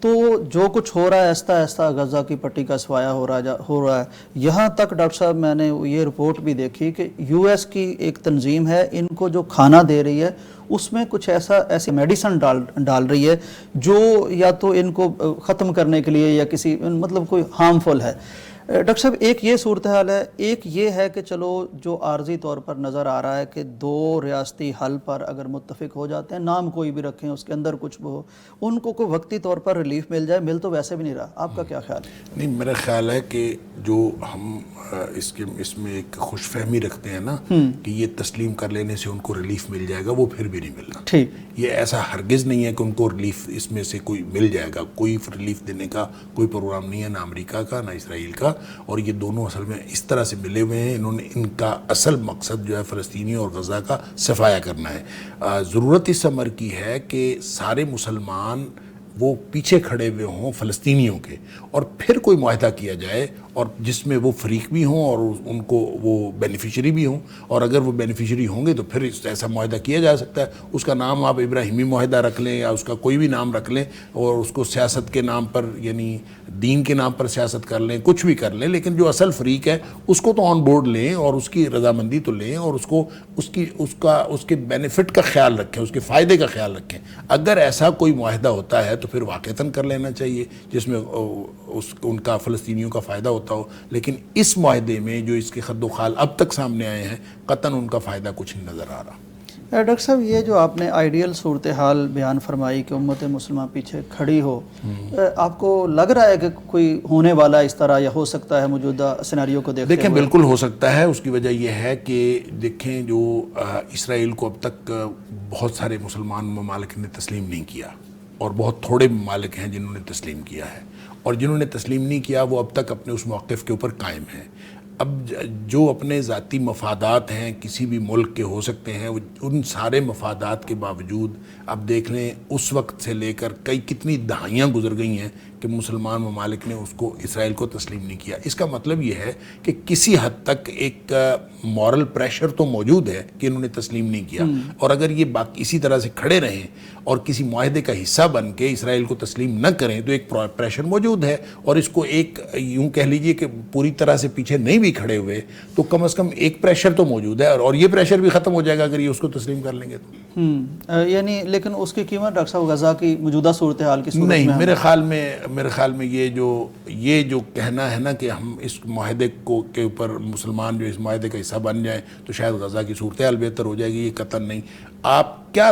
تو جو کچھ ہو رہا ہے آہستہ آہستہ غزہ کی پٹی کا سوایہ ہو رہا ہے یہاں تک ڈاکٹر صاحب میں نے یہ رپورٹ بھی دیکھی کہ یو ایس کی ایک تنظیم ہے ان کو جو کھانا دے رہی ہے اس میں کچھ ایسی میڈیسن ڈال رہی ہے جو یا تو ان کو ختم کرنے کے لیے یا کسی مطلب کوئی ہارمفل ہے. ڈاکٹر صاحب ایک یہ صورتحال ہے, ایک یہ ہے کہ چلو جو عارضی طور پر نظر آ رہا ہے کہ 2 ریاستی حل پر اگر متفق ہو جاتے ہیں, نام کوئی بھی رکھیں اس کے اندر کچھ ہو, ان کو کوئی وقتی طور پر ریلیف مل جائے, مل تو ویسے بھی نہیں رہا. آپ کا کیا خیال ہے؟ نہیں, میرا خیال ہے کہ جو ہم اس میں ایک خوش فہمی رکھتے ہیں نا کہ یہ تسلیم کر لینے سے ان کو ریلیف مل جائے گا, وہ پھر بھی نہیں ملنا. ٹھیک, یہ ایسا ہرگز نہیں ہے کہ ان کو ریلیف اس میں سے کوئی مل جائے گا. کوئی ریلیف دینے کا کوئی پروگرام نہیں ہے, نہ امریکہ کا نہ اسرائیل کا. اور یہ دونوں اصل میں اس طرح سے ملے ہوئے ہیں, انہوں نے ان کا اصل مقصد جو ہے فلسطینیوں اور غزہ کا صفایا کرنا ہے. ضرورت اس امر کی ہے کہ سارے مسلمان وہ پیچھے کھڑے ہوئے ہوں فلسطینیوں کے, اور پھر کوئی معاہدہ کیا جائے اور جس میں وہ فریق بھی ہوں اور ان کو وہ بینیفیشری بھی ہوں. اور اگر وہ بینیفیشری ہوں گے تو پھر ایسا معاہدہ کیا جا سکتا ہے. اس کا نام آپ ابراہیمی معاہدہ رکھ لیں یا اس کا کوئی بھی نام رکھ لیں, اور اس کو سیاست کے نام پر یعنی دین کے نام پر سیاست کر لیں, کچھ بھی کر لیں, لیکن جو اصل فریق ہے اس کو تو آن بورڈ لیں اور اس کی رضامندی تو لیں, اور اس کے بینیفٹ کا خیال رکھیں, اس کے فائدے کا خیال رکھیں. اگر ایسا کوئی معاہدہ ہوتا ہے تو پھر واقعتاً کر لینا چاہیے جس میں ان کا فلسطینیوں کا فائدہ ہوتا ہو. لیکن اس معاہدے میں جو اس کے خد و خال اب تک سامنے آئے ہیں, قطعاً ان کا فائدہ کچھ نہیں نظر آ رہا. ڈاکٹر صاحب یہ جو آپ نے آئیڈیل صورتحال بیان فرمائی کہ امت مسلمہ پیچھے کھڑی ہو, آپ کو لگ رہا ہے کہ کوئی ہونے والا اس طرح یا ہو سکتا ہے موجودہ سیناریو کو دیکھتے دیکھیں بالکل ہو سکتا ہے. اس کی وجہ یہ ہے کہ دیکھیں جو اسرائیل کو اب تک بہت سارے مسلمان ممالک نے تسلیم نہیں کیا, اور بہت تھوڑے ممالک ہیں جنہوں نے تسلیم کیا ہے, اور جنہوں نے تسلیم نہیں کیا وہ اب تک اپنے اس موقف کے اوپر قائم ہیں. اب جو اپنے ذاتی مفادات ہیں کسی بھی ملک کے ہو سکتے ہیں, ان سارے مفادات کے باوجود اب دیکھ لیں اس وقت سے لے کر کتنی دہائیاں گزر گئی ہیں کہ مسلمان ممالک نے اسرائیل کو تسلیم نہیں کیا. اس کا مطلب یہ ہے کہ کسی حد تک ایک مورل پریشر تو موجود ہے کہ انہوں نے تسلیم نہیں کیا, اور اگر یہ اسی طرح سے کھڑے رہیں اور کسی معاہدے کا حصہ بن کے اسرائیل کو تسلیم نہ کریں تو ایک پریشر موجود ہے. اور اس کو ایک یوں کہہ لیجئے کہ پوری طرح سے پیچھے نہیں بھی کھڑے ہوئے تو کم از کم ایک پریشر تو موجود ہے, اور یہ پریشر بھی ختم ہو جائے گا اگر یہ اس کو تسلیم کر لیں گے تو. یعنی لیکن اس کی قیمت ڈاکٹر صاحب غزہ کی موجودہ صورتحال کی صورت نہیں, میرے خیال میں یہ جو کہنا ہے نا کہ ہم اس معاہدے کے اوپر مسلمان جو اس معاہدے کا حصہ بن جائیں تو شاید غزہ کی صورتحال بہتر ہو جائے گی, یہ قطعاً نہیں. آپ کیا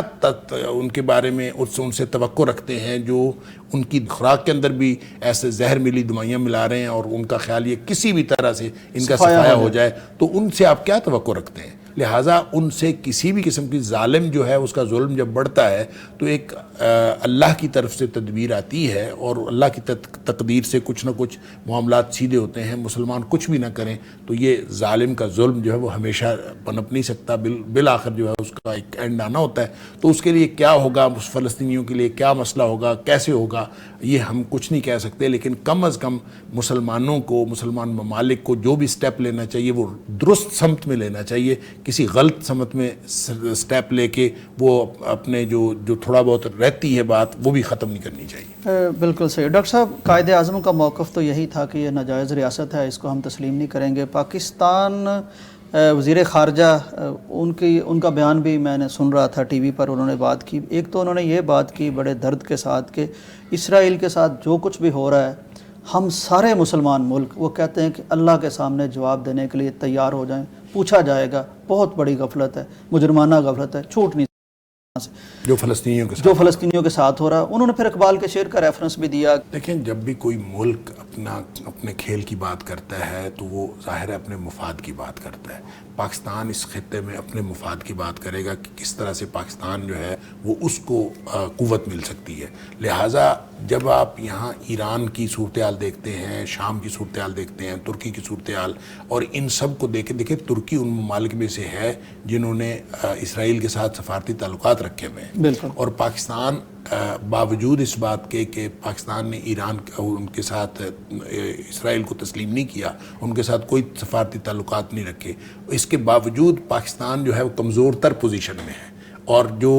ان کے بارے میں ان سے توقع رکھتے ہیں جو ان کی خوراک کے اندر بھی ایسے زہر ملی دوائیاں ملا رہے ہیں, اور ان کا خیال یہ کسی بھی طرح سے ان کا صفایا ہو جائے, تو ان سے آپ کیا توقع رکھتے ہیں؟ لہٰذا ان سے کسی بھی قسم کی ظالم جو ہے اس کا ظلم جب بڑھتا ہے تو ایک اللہ کی طرف سے تدبیر آتی ہے, اور اللہ کی تقدیر سے کچھ نہ کچھ معاملات سیدھے ہوتے ہیں. مسلمان کچھ بھی نہ کریں تو یہ ظالم کا ظلم جو ہے وہ ہمیشہ پنپ نہیں سکتا, بالآخر جو ہے اس کا ایک اینڈ آنا ہوتا ہے. تو اس کے لیے کیا ہوگا, فلسطینیوں کے لیے کیا مسئلہ ہوگا, کیسے ہوگا, یہ ہم کچھ نہیں کہہ سکتے. لیکن کم از کم مسلمانوں کو, مسلمان ممالک کو جو بھی سٹیپ لینا چاہیے وہ درست سمت میں لینا چاہیے. کسی غلط سمت میں سٹیپ لے کے وہ اپنے جو تھوڑا بہت رہتی ہے بات وہ بھی ختم نہیں کرنی چاہیے. بالکل صحیح. ڈاکٹر صاحب قائد اعظم کا موقف تو یہی تھا کہ یہ ناجائز ریاست ہے, اس کو ہم تسلیم نہیں کریں گے. پاکستان وزیر خارجہ ان کا بیان بھی میں نے سن رہا تھا ٹی وی پر, انہوں نے بات کی. ایک تو انہوں نے یہ بات کی بڑے درد کے ساتھ کہ اسرائیل کے ساتھ جو کچھ بھی ہو رہا ہے ہم سارے مسلمان ملک, وہ کہتے ہیں کہ اللہ کے سامنے جواب دینے کے لیے تیار ہو جائیں, پوچھا جائے گا. بہت بڑی غفلت ہے, مجرمانہ غفلت ہے, چھوٹ نہیں جو فلسطینیوں کے ساتھ ہو رہا ہے. انہوں نے پھر اقبال کے شعر کا ریفرنس بھی دیا. دیکھیں جب بھی کوئی ملک اپنے کھیل کی بات کرتا ہے تو وہ ظاہر ہے اپنے مفاد کی بات کرتا ہے. پاکستان اس خطے میں اپنے مفاد کی بات کرے گا کہ کس طرح سے پاکستان جو ہے وہ اس کو قوت مل سکتی ہے. لہٰذا جب آپ یہاں ایران کی صورتحال دیکھتے ہیں, شام کی صورتحال دیکھتے ہیں, ترکی کی صورتحال, اور ان سب کو دیکھیں ترکی ان ممالک میں سے ہے جنہوں نے اسرائیل کے ساتھ سفارتی تعلقات رکھے ہوئے ہیں. اور پاکستان باوجود اس بات کے کہ پاکستان نے ان کے ساتھ اسرائیل کو تسلیم نہیں کیا, ان کے ساتھ کوئی سفارتی تعلقات نہیں رکھے, اس کے باوجود پاکستان جو ہے وہ کمزور تر پوزیشن میں ہے. اور جو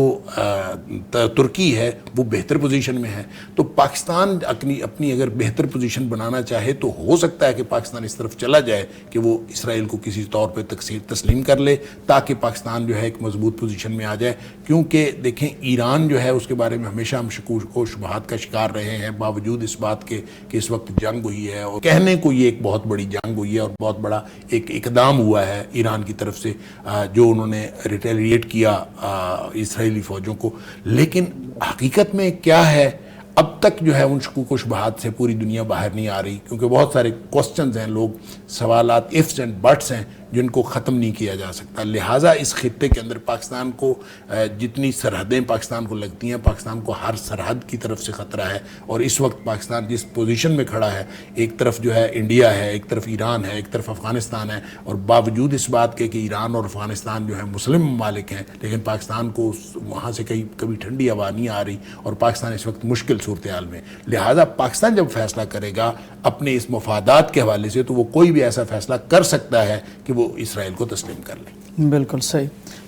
ترکی ہے وہ بہتر پوزیشن میں ہے. تو پاکستان اپنی اگر بہتر پوزیشن بنانا چاہے تو ہو سکتا ہے کہ پاکستان اس طرف چلا جائے کہ وہ اسرائیل کو کسی طور پہ تسلیم کر لے تاکہ پاکستان جو ہے ایک مضبوط پوزیشن میں آ جائے. کیونکہ دیکھیں ایران جو ہے اس کے بارے میں ہمیشہ ہم شکوک و شبہات کا شکار رہے ہیں، باوجود اس بات کے کہ اس وقت جنگ ہوئی ہے اور کہنے کو یہ ایک بہت بڑی جنگ ہوئی ہے اور بہت بڑا ایک اقدام ہوا ہے ایران کی طرف سے جو انہوں نے ریٹیلیٹ کیا اسرائیلی فوجوں کو. لیکن حقیقت میں کیا ہے اب تک جو ہے ان شکوک و شبہات سے پوری دنیا باہر نہیں آ رہی، کیونکہ بہت سارے کوسچنز ہیں، لوگ سوالات ifs اینڈ بٹس ہیں جن کو ختم نہیں کیا جا سکتا. لہٰذا اس خطے کے اندر پاکستان کو جتنی سرحدیں پاکستان کو لگتی ہیں، پاکستان کو ہر سرحد کی طرف سے خطرہ ہے. اور اس وقت پاکستان جس پوزیشن میں کھڑا ہے، ایک طرف جو ہے انڈیا ہے، ایک طرف ایران ہے، ایک طرف افغانستان ہے، اور باوجود اس بات کے کہ ایران اور افغانستان جو ہے مسلم ممالک ہیں، لیکن پاکستان کو وہاں سے کبھی ٹھنڈی ہوا نہیں آ رہی اور پاکستان اس وقت مشکل صورتحال میں. لہٰذا پاکستان جب فیصلہ کرے گا اپنے اس مفادات کے حوالے سے تو وہ کوئی بھی ایسا فیصلہ کر سکتا ہے کہ وہ اسرائیل کو تسلیم کر لیں. بالکل صحیح.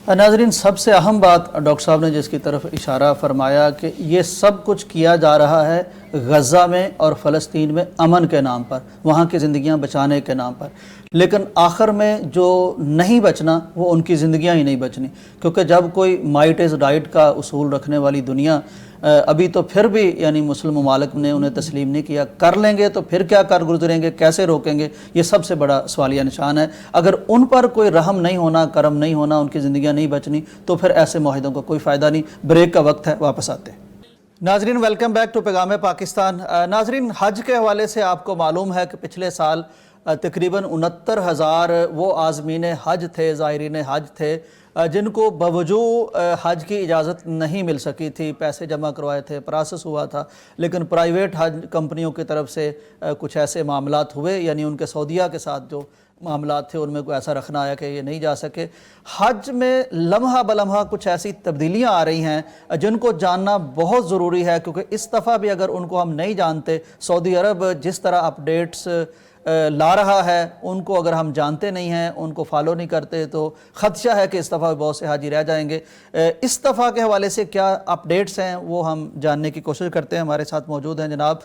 ناظرین، سب سے اہم بات ڈاکٹر صاحب نے جس کی طرف اشارہ فرمایا کہ یہ سب کچھ کیا جا رہا ہے غزہ میں اور فلسطین میں امن کے نام پر، وہاں کی زندگیاں بچانے کے نام پر، لیکن آخر میں جو نہیں بچنا وہ ان کی زندگیاں ہی نہیں بچنی. کیونکہ جب کوئی مائٹ از رائٹ کا اصول رکھنے والی دنیا ابھی تو پھر بھی یعنی مسلم ممالک نے انہیں تسلیم نہیں کیا، کر لیں گے تو پھر کیا کر گزریں گے، کیسے روکیں گے، یہ سب سے بڑا سوالیہ نشان ہے. اگر ان پر کوئی رحم نہیں ہونا، کرم نہیں ہونا، ان کی زندگیاں نہیں بچنی تو پھر ایسے معاہدوں کا کوئی فائدہ نہیں. بریک کا وقت ہے، واپس آتے ہیں. ناظرین ویلکم بیک ٹو پیغام پاکستان. ناظرین، حج کے حوالے سے آپ کو معلوم ہے کہ پچھلے سال تقریباً 69,000 وہ عازمین حج تھے، زائرین حج تھے جن کو باوجود حج کی اجازت نہیں مل سکی تھی. پیسے جمع کروائے تھے، پروسیس ہوا تھا، لیکن پرائیویٹ حج کمپنیوں کی طرف سے کچھ ایسے معاملات ہوئے، یعنی ان کے سعودیہ کے ساتھ جو معاملات تھے ان میں کوئی ایسا رکھنا آیا کہ یہ نہیں جا سکے. حج میں لمحہ بلمحہ کچھ ایسی تبدیلیاں آ رہی ہیں جن کو جاننا بہت ضروری ہے، کیونکہ اس دفعہ بھی اگر ان کو ہم نہیں جانتے، سعودی عرب جس طرح اپڈیٹس لا رہا ہے ان کو اگر ہم جانتے نہیں ہیں، ان کو فالو نہیں کرتے، تو خدشہ ہے کہ اس دفعہ بہت سے حاجی رہ جائیں گے. اس دفعہ کے حوالے سے کیا اپڈیٹس ہیں وہ ہم جاننے کی کوشش کرتے ہیں. ہمارے ساتھ موجود ہیں جناب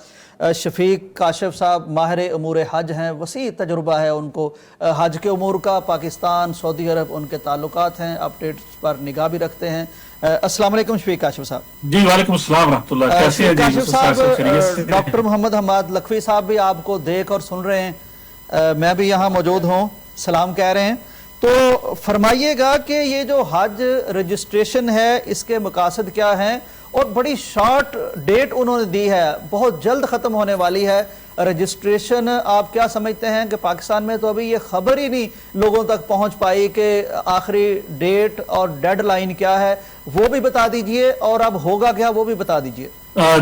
شفیق کاشف صاحب، ماہر امور حج ہیں، وسیع تجربہ ہے ان کو حج کے امور کا. پاکستان، سعودی عرب ان کے تعلقات ہیں، اپڈیٹس پر نگاہ بھی رکھتے ہیں. السلام علیکم شفیق کاشف صاحب. جی وعلیکم السلام ورحمۃ اللہ. کیسے ہیں جی کاشف صاحب؟ ڈاکٹر محمد حماد لکھوی صاحب بھی آپ کو دیکھ اور سن رہے ہیں، میں بھی یہاں موجود ہوں، سلام کہہ رہے ہیں. تو فرمائیے گا کہ یہ جو حج رجسٹریشن ہے اس کے مقاصد کیا ہیں، اور بڑی شارٹ ڈیٹ انہوں نے دی ہے، بہت جلد ختم ہونے والی ہے رجسٹریشن. آپ کیا سمجھتے ہیں کہ پاکستان میں تو ابھی یہ خبر ہی نہیں لوگوں تک پہنچ پائی کہ آخری ڈیٹ اور ڈیڈ لائن کیا ہے، وہ بھی بتا دیجئے، اور اب ہوگا کیا وہ بھی بتا دیجئے.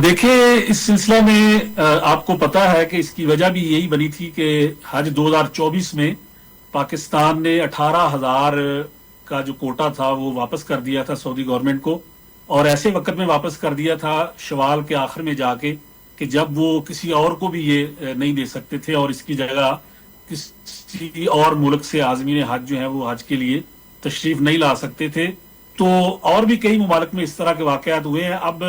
دیکھیں، اس سلسلہ میں آپ کو پتا ہے کہ اس کی وجہ بھی یہی بنی تھی کہ حج 2024 میں پاکستان نے 18,000 کا جو کوٹا تھا وہ واپس کر دیا تھا سعودی گورنمنٹ کو، اور ایسے وقت میں واپس کر دیا تھا شوال کے آخر میں جا کے کہ جب وہ کسی اور کو بھی یہ نہیں دے سکتے تھے، اور اس کی جگہ کسی اور ملک سے عازمین حج جو ہیں وہ حج کے لیے تشریف نہیں لا سکتے تھے. تو اور بھی کئی ممالک میں اس طرح کے واقعات ہوئے ہیں. اب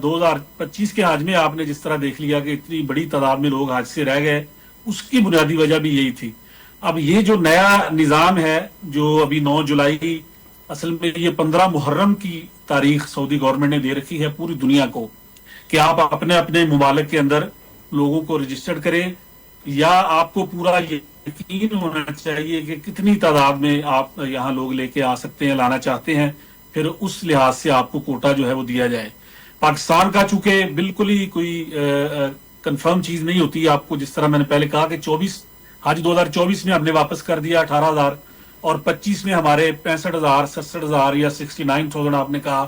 2025 کے حج میں آپ نے جس طرح دیکھ لیا کہ اتنی بڑی تعداد میں لوگ حج سے رہ گئے، اس کی بنیادی وجہ بھی یہی تھی. اب یہ جو نیا نظام ہے جو ابھی 9 جولائی، اصل میں یہ 15 محرم کی تاریخ سعودی گورنمنٹ نے دے رکھی ہے پوری دنیا کو کہ آپ اپنے اپنے ممالک کے اندر لوگوں کو رجسٹرڈ کریں، یا آپ کو پورا یقین ہونا چاہیے کہ کتنی تعداد میں آپ یہاں لوگ لے کے آ سکتے ہیں، لانا چاہتے ہیں، پھر اس لحاظ سے آپ کو کوٹا جو ہے وہ دیا جائے. پاکستان کا چونکہ بالکل ہی کوئی کنفرم چیز نہیں ہوتی، آپ کو جس طرح میں نے پہلے کہا کہ 2024 میں ہم نے واپس کر دیا 18,000، اور 25 میں ہمارے 65,000 67,000 یا 69,000 آپ نے کہا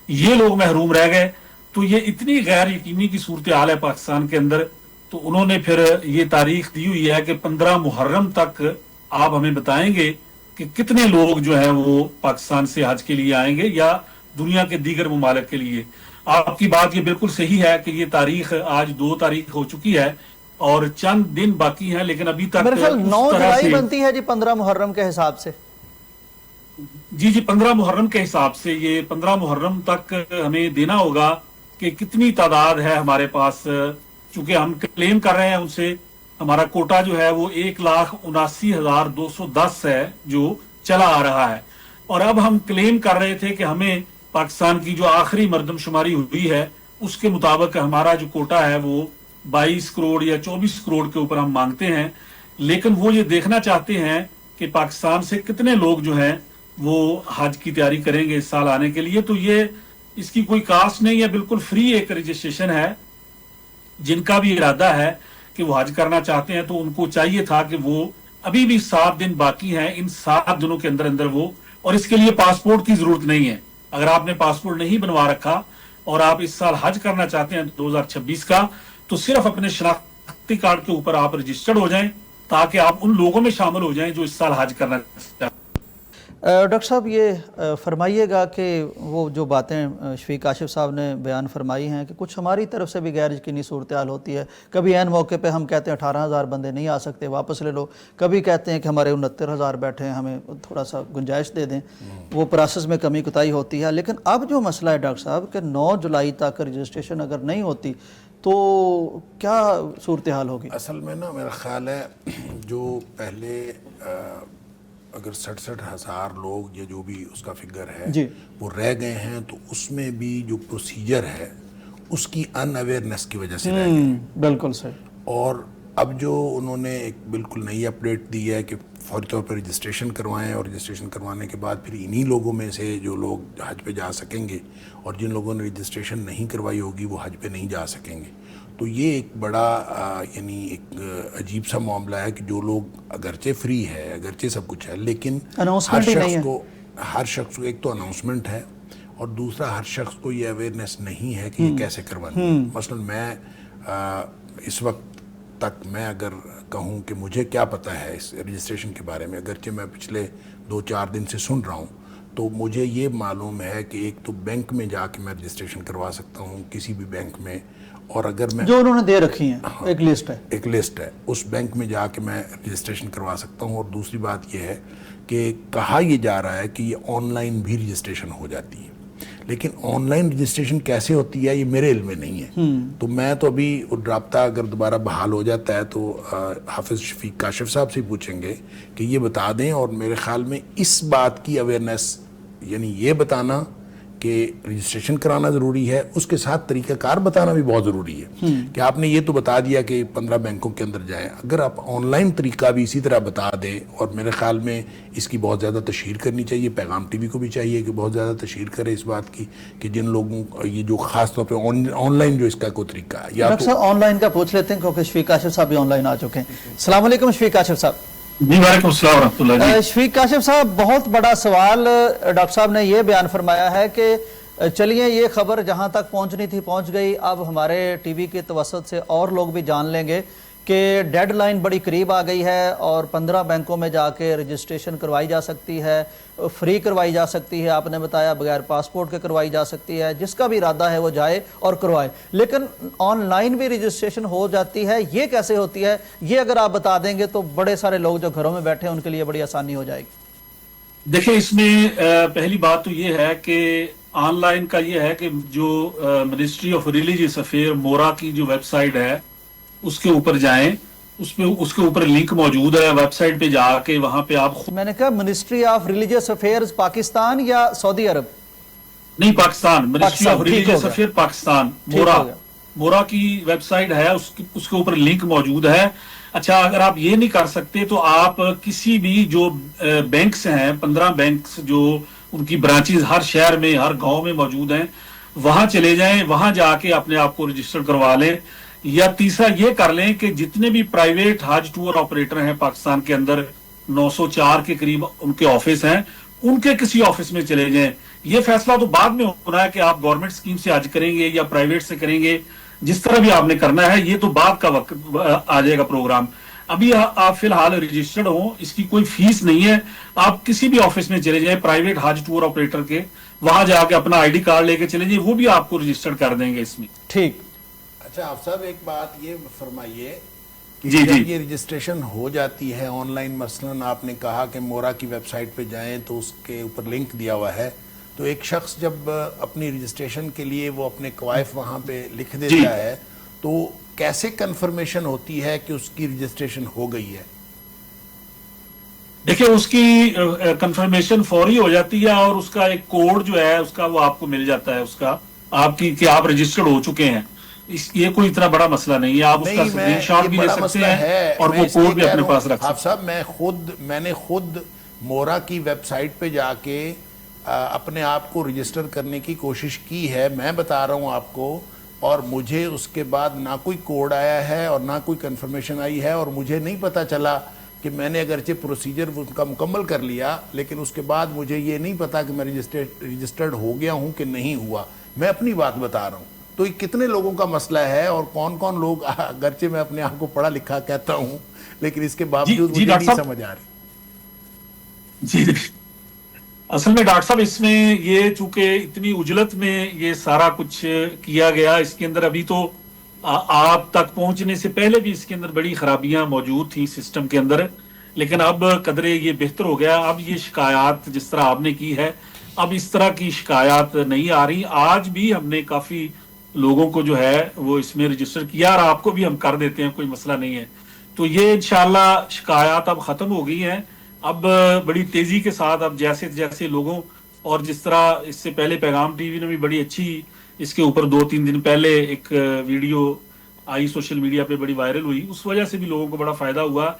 یہ لوگ محروم رہ گئے. تو یہ اتنی غیر یقینی کی صورتحال ہے پاکستان کے اندر. تو انہوں نے پھر یہ تاریخ دی ہوئی ہے کہ 15 محرم تک آپ ہمیں بتائیں گے کہ کتنے لوگ جو ہیں وہ پاکستان سے حج کے لیے آئیں گے یا دنیا کے دیگر ممالک کے لیے. آپ کی بات یہ بالکل صحیح ہے کہ یہ تاریخ آج 2 تاریخ ہو چکی ہے اور چند دن باقی ہیں، لیکن ابھی تک میرے خیال 9 جولائی بنتی ہے جی 15 محرم کے حساب سے. جی 15 محرم کے حساب سے یہ 15 محرم تک ہمیں دینا ہوگا کہ کتنی تعداد ہے ہمارے پاس، چونکہ ہم کلیم کر رہے ہیں ان سے، ہمارا کوٹا جو ہے وہ 1,79,210 ہے جو چلا آ رہا ہے، اور اب ہم کلیم کر رہے تھے کہ ہمیں پاکستان کی جو آخری مردم شماری ہوئی ہے اس کے مطابق ہمارا جو کوٹا ہے وہ 22 کروڑ یا 24 کروڑ کے اوپر ہم مانگتے ہیں، لیکن وہ یہ دیکھنا چاہتے ہیں کہ پاکستان سے کتنے لوگ جو ہیں وہ حج کی تیاری کریں گے اس سال آنے کے لیے. تو یہ اس کی کوئی کاسٹ نہیں ہے، بالکل فری ایک رجسٹریشن ہے. جن کا بھی ارادہ ہے کہ وہ حج کرنا چاہتے ہیں تو ان کو چاہیے تھا کہ وہ ابھی بھی 7 دن باقی ہیں، ان 7 دنوں کے اندر اندر وہ، اور اس کے لیے پاسپورٹ کی ضرورت نہیں ہے. اگر آپ نے پاسپورٹ نہیں بنوا رکھا اور آپ اس سال حج کرنا چاہتے ہیں 2026 کا، تو صرف اپنے شناختی کارڈ کے اوپر آپ رجسٹرڈ ہو جائیں تاکہ آپ ان لوگوں میں شامل ہو جائیں جو اس سال حج کرنا چاہتے ہیں. ڈاکٹر صاحب یہ فرمائیے گا کہ وہ جو باتیں شفیق کاشف صاحب نے بیان فرمائی ہیں کہ کچھ ہماری طرف سے بھی غیر یقینی صورتحال ہوتی ہے. کبھی عین موقع پہ ہم کہتے ہیں 18,000 بندے نہیں آ سکتے، واپس لے لو. کبھی کہتے ہیں کہ ہمارے 69,000 بیٹھے ہیں، ہمیں تھوڑا سا گنجائش دے دیں. وہ پروسیس میں کمی کوتاہی ہوتی ہے. لیکن اب جو مسئلہ ہے ڈاکٹر صاحب کہ 9 جولائی تک رجسٹریشن اگر نہیں ہوتی تو کیا صورتحال ہوگی؟ اصل میں نا میرا خیال ہے جو پہلے اگر 67,000 لوگ یا جو بھی اس کا فگر ہے جی وہ رہ گئے ہیں، تو اس میں بھی جو پروسیجر ہے اس کی ان اویئرنیس کی وجہ سے رہ گئے. بالکل صحیح. اور اب جو انہوں نے ایک بالکل نئی اپڈیٹ دی ہے کہ فوری طور پر رجسٹریشن کروائیں، اور رجسٹریشن کروانے کے بعد پھر انہی لوگوں میں سے جو لوگ حج پہ جا سکیں گے، اور جن لوگوں نے رجسٹریشن نہیں کروائی ہوگی وہ حج پہ نہیں جا سکیں گے. تو یہ ایک بڑا یعنی ایک عجیب سا معاملہ ہے کہ جو لوگ اگرچہ فری ہے، اگرچہ سب کچھ ہے، لیکن ہر شخص کو ایک تو اناؤنسمنٹ ہے، اور دوسرا ہر شخص کو یہ اویئرنیس نہیں ہے کہ یہ کیسے کروانی ہے. مثلا میں اس وقت تک میں اگر کہوں کہ مجھے کیا پتہ ہے اس رجسٹریشن کے بارے میں، اگرچہ میں پچھلے 2-4 دن سے سن رہا ہوں، تو مجھے یہ معلوم ہے کہ ایک تو بینک میں جا کے میں رجسٹریشن کروا سکتا ہوں، کسی بھی بینک میں، اور اگر میں جو انہوں نے دے رکھی ہیں ایک لسٹ ہے اس بینک میں جا کے میں رجسٹریشن کروا سکتا ہوں. اور دوسری بات یہ ہے کہ کہا یہ جا رہا ہے کہ یہ آن لائن بھی رجسٹریشن ہو جاتی ہے، لیکن آن لائن رجسٹریشن کیسے ہوتی ہے یہ میرے علم میں نہیں ہے. تو میں تو ابھی رابطہ اگر دوبارہ بحال ہو جاتا ہے تو حافظ شفیق کاشف صاحب سے پوچھیں گے کہ یہ بتا دیں. اور میرے خیال میں اس بات کی اویئرنیس، یعنی یہ بتانا کہ رجسٹریشن کرانا ضروری ہے، اس کے ساتھ طریقہ کار بتانا بھی بہت ضروری ہے. کہ آپ نے یہ تو بتا دیا کہ 15 بینکوں کے اندر جائیں، اگر آپ آن لائن طریقہ بھی اسی طرح بتا دیں، اور میرے خیال میں اس کی بہت زیادہ تشہیر کرنی چاہیے. پیغام ٹی وی کو بھی چاہیے کہ بہت زیادہ تشہیر کرے اس بات کی کہ جن لوگوں یہ جو خاص طور پہ آن لائن جو اس کا کوئی طریقہ ہے. یا ڈاکٹر صاحب آن لائن کا پوچھ لیتے ہیں کیونکہ شفیق کاشف صاحب بھی آن لائن آ چکے ہیں. السلام علیکم شفیق کاشف صاحب. جی وعلیکم السلام ورحمۃ اللہ. شفیق کاشف صاحب بہت بڑا سوال ڈاکٹر صاحب نے یہ بیان فرمایا ہے کہ چلیے یہ خبر جہاں تک پہنچنی تھی پہنچ گئی، اب ہمارے ٹی وی کے توسط سے اور لوگ بھی جان لیں گے کہ ڈیڈ لائن بڑی قریب آ گئی ہے اور 15 بینکوں میں جا کے رجسٹریشن کروائی جا سکتی ہے، فری کروائی جا سکتی ہے، آپ نے بتایا بغیر پاسپورٹ کے کروائی جا سکتی ہے. جس کا بھی ارادہ ہے وہ جائے اور کروائے. لیکن آن لائن بھی رجسٹریشن ہو جاتی ہے، یہ کیسے ہوتی ہے؟ یہ اگر آپ بتا دیں گے تو بڑے سارے لوگ جو گھروں میں بیٹھے ہیں ان کے لیے بڑی آسانی ہو جائے گی. دیکھیں اس میں پہلی بات تو یہ ہے کہ آن لائن کا یہ ہے کہ جو منسٹری آف ریلیجیس افیئر مورا کی جو ویب سائٹ ہے اس کے اوپر جائیں، اس کے اوپر لنک موجود ہے، ویب سائٹ پہ جا کے وہاں پہ آپ میں نے کہا ministry of religious affairs Pakistan یا سعودی عرب؟ نہیں، Pakistan, ministry of religious affair Pakistan, مورا کی ویب سائٹ ہے، اس کے اوپر لنک موجود ہے. اچھا اگر آپ یہ نہیں کر سکتے تو آپ کسی بھی جو بینکس ہیں، 15 بینکس جو ان کی برانچز ہر شہر میں ہر گاؤں میں موجود ہیں، وہاں چلے جائیں، وہاں جا کے اپنے آپ کو رجسٹر کروا لیں. یا تیسرا یہ کر لیں کہ جتنے بھی پرائیویٹ حج ٹور آپریٹر ہیں پاکستان کے اندر 904 کے قریب ان کے آفس ہیں، ان کے کسی آفس میں چلے جائیں. یہ فیصلہ تو بعد میں ہونا ہے کہ آپ گورنمنٹ اسکیم سے حج کریں گے یا پرائیویٹ سے کریں گے، جس طرح بھی آپ نے کرنا ہے، یہ تو بعد کا وقت آ جائے گا پروگرام. ابھی آپ فی الحال رجسٹرڈ ہوں، اس کی کوئی فیس نہیں ہے. آپ کسی بھی آفس میں چلے جائیں پرائیویٹ حج ٹور آپریٹر کے، وہاں جا کے اپنا آئی ڈی کارڈ لے کے چلے جائیں، وہ بھی آپ کو رجسٹر کر دیں گے اس میں. ٹھیک. اچھا آپ صاحب ایک بات یہ فرمائیے کہ جی، جب جی۔ یہ رجسٹریشن ہو جاتی ہے آن لائن، مثلاً آپ نے کہا کہ مورا کی ویب سائٹ پہ جائیں تو اس کے اوپر لنک دیا ہوا ہے، تو ایک شخص جب اپنی رجسٹریشن کے لیے وہ اپنے کوائف وہاں پہ لکھ دیتا ہے تو کیسے کنفرمیشن ہوتی ہے کہ اس کی رجسٹریشن ہو گئی ہے؟ دیکھیں اس کی کنفرمیشن فوری ہو جاتی ہے، اور اس کا ایک کوڈ جو ہے اس کا وہ آپ کو مل جاتا ہے، اس کا آپ کی کہ آپ رجسٹرڈ ہو چکے ہیں۔ یہ کوئی اتنا بڑا مسئلہ نہیں ہے، آپ اس کا نہیں، اسکرین شاٹ یہ بھی لے بڑا سکتے مسئلہ ہیں ہے، اور میں وہ اس لیے کوڈ بھی کہہ اپنے رہا پاس ہوں رکھ حافظ سکتے ہیں۔ صاحب، میں نے خود مورا کی ویب سائٹ پہ جا کے اپنے آپ کو رجسٹر کرنے کی کوشش کی ہے، میں بتا رہا ہوں آپ کو، اور مجھے اس کے بعد نہ کوئی کوڈ آیا ہے اور نہ کوئی کنفرمیشن آئی ہے، اور مجھے نہیں پتا چلا کہ میں نے اگرچہ پروسیجر ان کا مکمل کر لیا، لیکن اس کے بعد مجھے یہ نہیں پتا کہ میں رجسٹرڈ ہو گیا ہوں کہ نہیں ہوا۔ میں اپنی بات بتا رہا ہوں، تو یہ کتنے لوگوں کا مسئلہ ہے اور کون کون لوگ، اگرچہ میں اپنے آپ کو پڑھا لکھا کہتا ہوں لیکن اس کے باوجود مجھے ڈاکٹر نہیں صاحب، سمجھ آ رہی۔ جی اصل میں ڈاکٹر صاحب اس میں یہ چونکہ اتنی عجلت میں یہ سارا کچھ کیا گیا، اس کے اندر ابھی تو آپ تک پہنچنے سے پہلے بھی اس کے اندر بڑی خرابیاں موجود تھیں سسٹم کے اندر، لیکن اب قدرے یہ بہتر ہو گیا۔ اب یہ شکایات جس طرح آپ نے کی ہے، اب اس طرح کی شکایات نہیں آ رہی۔ آج بھی ہم نے کافی لوگوں کو جو ہے وہ اس میں رجسٹر کیا، اور آپ کو بھی ہم کر دیتے ہیں، کوئی مسئلہ نہیں ہے۔ تو یہ انشاءاللہ شکایات اب ختم ہو گئی ہیں، اب بڑی تیزی کے ساتھ اب جیسے جیسے لوگوں، اور جس طرح اس سے پہلے پیغام ٹی وی نے بھی بڑی اچھی اس کے اوپر 2-3 دن پہلے ایک ویڈیو آئی سوشل میڈیا پہ، بڑی وائرل ہوئی، اس وجہ سے بھی لوگوں کو بڑا فائدہ ہوا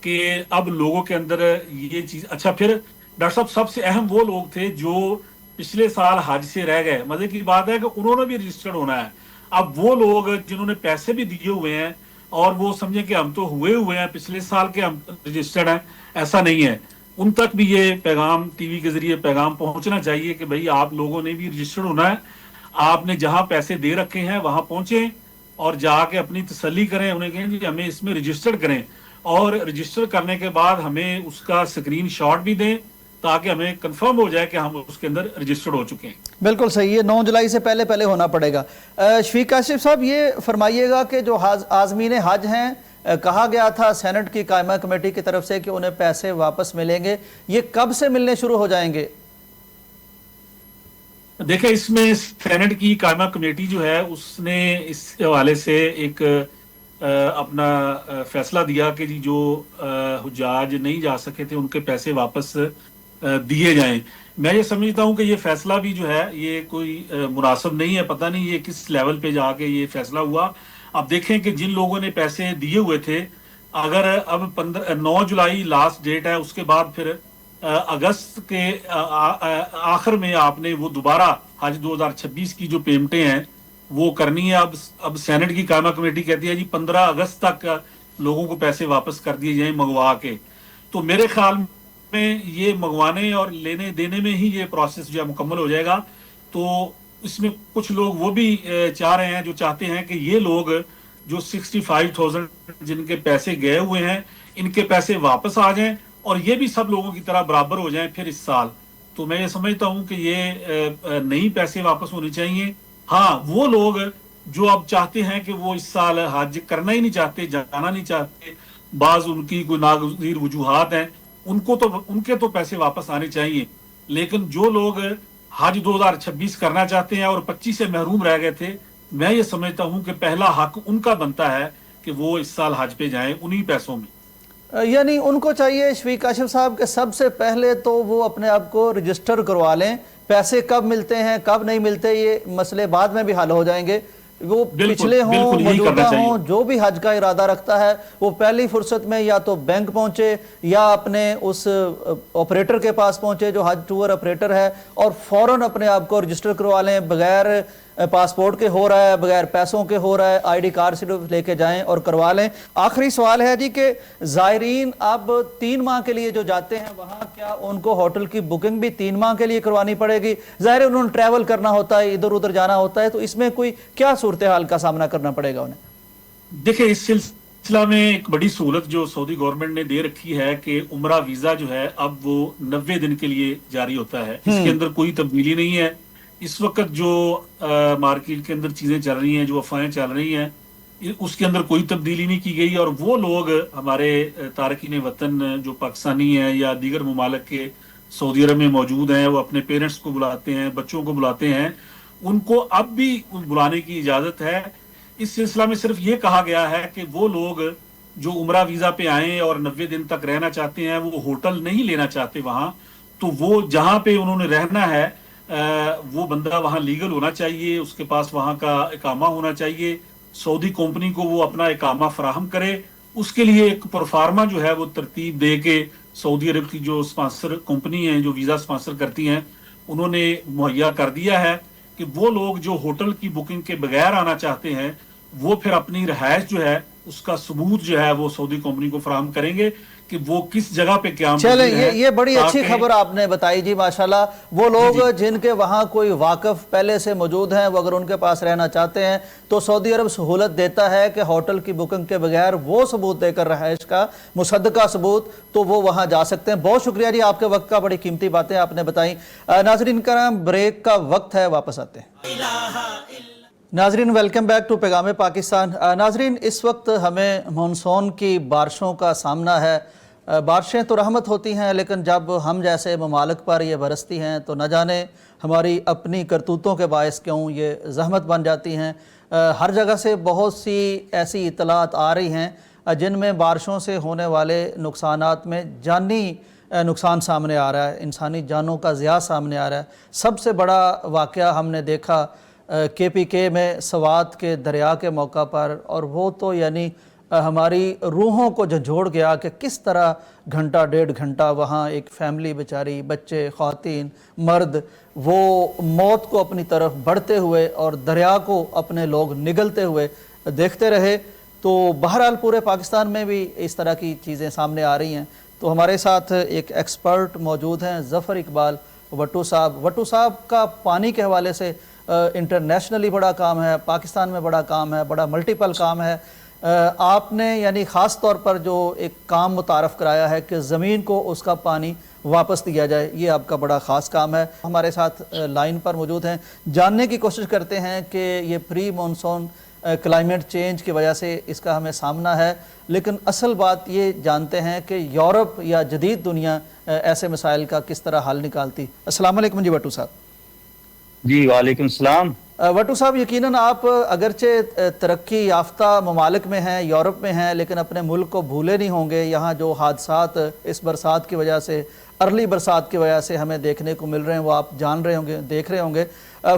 کہ اب لوگوں کے اندر یہ چیز۔ اچھا، پھر ڈاکٹر صاحب سب سے اہم وہ لوگ تھے جو پچھلے سال حج سے رہ گئے، مزے کی بات ہے کہ انہوں نے بھی رجسٹرڈ ہونا ہے۔ اب وہ لوگ جنہوں نے پیسے بھی دیے ہوئے ہیں اور وہ سمجھیں کہ ہم تو ہوئے ہیں پچھلے سال کے، ہم رجسٹرڈ ہیں، ایسا نہیں ہے، ان تک بھی یہ پیغام ٹی وی کے ذریعے پیغام پہنچنا چاہیے کہ بھئی آپ لوگوں نے بھی رجسٹرڈ ہونا ہے، آپ نے جہاں پیسے دے رکھے ہیں وہاں پہنچیں اور جا کے اپنی تسلی کریں، انہیں کہیں جی ہمیں اس میں رجسٹرڈ کریں، اور رجسٹر کرنے کے بعد ہمیں اس کا اسکرین شاٹ بھی دیں تاکہ ہمیں کنفرم ہو جائے کہ ہم اس کے اندر رجسٹرڈ ہو چکے ہیں۔ بالکل صحیح ہے، 9 جولائی سے پہلے ہونا پڑے گا۔ شفیق کاشف صاحب، یہ فرمائیے گا کہ جو عازمین حج ہیں، کہا گیا تھا سینٹ کی قائمہ کمیٹی کی طرف سے کہ انہیں پیسے واپس ملیں گے، یہ کب سے ملنے شروع ہو جائیں گے؟ دیکھیں اس میں سینٹ کی قائمہ کمیٹی جو ہے اس نے اس حوالے سے ایک اپنا فیصلہ دیا کہ جی جو حجاج نہیں جا سکے تھے ان کے پیسے واپس دیے جائیں۔ میں یہ سمجھتا ہوں کہ یہ فیصلہ بھی جو ہے یہ کوئی مناسب نہیں ہے، پتہ نہیں یہ کس لیول پہ جا کے یہ فیصلہ ہوا۔ اب دیکھیں کہ جن لوگوں نے پیسے دیے ہوئے تھے، اگر اب 9 جولائی لاسٹ ڈیٹ ہے، اس کے بعد پھر اگست کے آخر میں آپ نے وہ دوبارہ حج 2026 کی جو پیمنٹیں ہیں وہ کرنی ہے۔ اب سینٹ کی قائمہ کمیٹی کہتی ہے جی 15 اگست تک لوگوں کو پیسے واپس کر دیے جائیں منگوا کے۔ تو میرے خیال میں یہ منگوانے اور لینے دینے میں ہی یہ پروسیس جو ہے مکمل ہو جائے گا۔ تو اس میں کچھ لوگ وہ بھی چاہ رہے ہیں، جو چاہتے ہیں کہ یہ لوگ جو 65,000 جن کے پیسے گئے ہوئے ہیں، ان کے پیسے واپس آ جائیں اور یہ بھی سب لوگوں کی طرح برابر ہو جائیں پھر اس سال۔ تو میں یہ سمجھتا ہوں کہ یہ نئی پیسے واپس ہونے چاہیے۔ ہاں، وہ لوگ جو اب چاہتے ہیں کہ وہ اس سال حج کرنا ہی نہیں چاہتے، جانا نہیں چاہتے، بعض ان کی کوئی ناگزیر وجوہات ہیں، ان کے تو پیسے واپس آنے چاہیے۔ لیکن جو لوگ حج 2026 کرنا چاہتے ہیں اور 25 سے محروم رہ گئے تھے، میں یہ سمجھتا ہوں کہ پہلا حق ان کا بنتا ہے کہ وہ اس سال حج پہ جائیں انہی پیسوں میں۔ یعنی ان کو چاہیے شفیق کاشف صاحب کہ سب سے پہلے تو وہ اپنے آپ کو رجسٹر کروا لیں، پیسے کب ملتے ہیں کب نہیں ملتے یہ مسئلے بعد میں بھی حل ہو جائیں گے۔ وہ پچھلے ہوں موجودہ ہوں، جو بھی حج کا ارادہ رکھتا ہے وہ پہلی فرصت میں یا تو بینک پہنچے یا اپنے اس آپریٹر کے پاس پہنچے جو حج ٹور آپریٹر ہے، اور فوراً اپنے آپ کو رجسٹر کروا لیں۔ بغیر پاسپورٹ کے ہو رہا ہے، بغیر پیسوں کے ہو رہا ہے، آئی ڈی کارڈ صرف لے کے جائیں اور کروا لیں۔ آخری سوال ہے جی کہ زائرین اب 3 ماہ کے لیے جو جاتے ہیں وہاں کیا ان کو ہوٹل کی بکنگ بھی 3 ماہ کے لیے کروانی پڑے گی؟ ظاہر ہے انہوں نے ٹریول کرنا ہوتا ہے، ادھر ادھر جانا ہوتا ہے، تو اس میں کوئی کیا صورتحال کا سامنا کرنا پڑے گا انہیں؟ دیکھیں اس سلسلہ میں ایک بڑی سہولت جو سعودی گورنمنٹ نے دے رکھی ہے کہ عمرہ ویزا جو ہے اب وہ 90 دن کے لیے جاری ہوتا ہے، اس کے اندر کوئی تبدیلی نہیں ہے۔ اس وقت جو مارکیٹ کے اندر چیزیں چل رہی ہیں، جو افواہیں چل رہی ہیں اس کے اندر کوئی تبدیلی نہیں کی گئی، اور وہ لوگ ہمارے تارکین وطن جو پاکستانی ہیں یا دیگر ممالک کے سعودی عرب میں موجود ہیں، وہ اپنے پیرنٹس کو بلاتے ہیں، بچوں کو بلاتے ہیں، ان کو اب بھی بلانے کی اجازت ہے۔ اس سلسلہ میں صرف یہ کہا گیا ہے کہ وہ لوگ جو عمرہ ویزا پہ آئیں اور 90 دن تک رہنا چاہتے ہیں، وہ ہوٹل نہیں لینا چاہتے وہاں، تو وہ جہاں پہ انہوں نے رہنا ہے وہ بندہ وہاں لیگل ہونا چاہیے، اس کے پاس وہاں کا اقامہ ہونا چاہیے، سعودی کمپنی کو وہ اپنا اقامہ فراہم کرے، اس کے لیے ایک پروفارما جو ہے وہ ترتیب دے کے سعودی عرب کی جو اسپانسر کمپنی ہیں جو ویزا اسپانسر کرتی ہیں انہوں نے مہیا کر دیا ہے کہ وہ لوگ جو ہوٹل کی بکنگ کے بغیر آنا چاہتے ہیں وہ پھر اپنی رہائش جو ہے اس کا ثبوت جو ہے وہ سعودی کمپنی کو فراہم کریں گے کہ وہ کس جگہ پہ قیام چلیں، پذیر ہیں، یہ بڑی اچھی تاکہ خبر آپ نے بتائی جی، ماشاءاللہ۔ وہ لوگ جن کے وہاں کوئی واقف پہلے سے موجود ہیں، وہ اگر ان کے پاس رہنا چاہتے ہیں تو سعودی عرب سہولت دیتا ہے کہ ہوٹل کی بکنگ کے بغیر وہ ثبوت دے کر، رہائش کا مصدقہ ثبوت، تو وہ وہاں جا سکتے ہیں۔ بہت شکریہ جی، آپ کے وقت کا، بڑی قیمتی باتیں آپ نے بتائیں۔ ناظرین کرام، بریک کا وقت ہے، واپس آتے ہیں۔ ناظرین ویلکم بیک ٹو پیغام پاکستان۔ ناظرین، اس وقت ہمیں مونسون کی بارشوں کا سامنا ہے۔ بارشیں تو رحمت ہوتی ہیں، لیکن جب ہم جیسے ممالک پر یہ برستی ہیں تو نہ جانے ہماری اپنی کرتوتوں کے باعث کیوں یہ زحمت بن جاتی ہیں۔ ہر جگہ سے بہت سی ایسی اطلاعات آ رہی ہیں جن میں بارشوں سے ہونے والے نقصانات میں جانی نقصان سامنے آ رہا ہے، انسانی جانوں کا ضیاع سامنے آ رہا ہے۔ سب سے بڑا واقعہ ہم نے دیکھا KPK میں سوات کے دریا کے موقع پر، اور وہ تو یعنی ہماری روحوں کو جھنجھوڑ گیا کہ کس طرح گھنٹہ ڈیڑھ گھنٹہ وہاں ایک فیملی بیچاری، بچے، خواتین، مرد، وہ موت کو اپنی طرف بڑھتے ہوئے اور دریا کو اپنے لوگ نگلتے ہوئے دیکھتے رہے۔ تو بہرحال پورے پاکستان میں بھی اس طرح کی چیزیں سامنے آ رہی ہیں۔ تو ہمارے ساتھ ایک ایکسپرٹ موجود ہیں، ظفر اقبال وٹو صاحب۔ وٹو صاحب کا پانی کے حوالے سے انٹرنیشنلی بڑا کام ہے، پاکستان میں بڑا کام ہے، بڑا ملٹیپل کام ہے۔ آپ نے یعنی خاص طور پر جو ایک کام متعارف کرایا ہے کہ زمین کو اس کا پانی واپس دیا جائے، یہ آپ کا بڑا خاص کام ہے۔ ہمارے ساتھ لائن پر موجود ہیں، جاننے کی کوشش کرتے ہیں کہ یہ پری مونسون کلائمیٹ چینج کی وجہ سے اس کا ہمیں سامنا ہے، لیکن اصل بات یہ جانتے ہیں کہ یورپ یا جدید دنیا ایسے مسائل کا کس طرح حل نکالتی۔ السلام علیکم جی وٹو صاحب۔ جی وعلیکم السلام۔ وٹو صاحب، یقیناً آپ اگرچہ ترقی یافتہ ممالک میں ہیں، یورپ میں ہیں، لیکن اپنے ملک کو بھولے نہیں ہوں گے۔ یہاں جو حادثات اس برسات کی وجہ سے، ارلی برسات کی وجہ سے ہمیں دیکھنے کو مل رہے ہیں، وہ آپ جان رہے ہوں گے، دیکھ رہے ہوں گے۔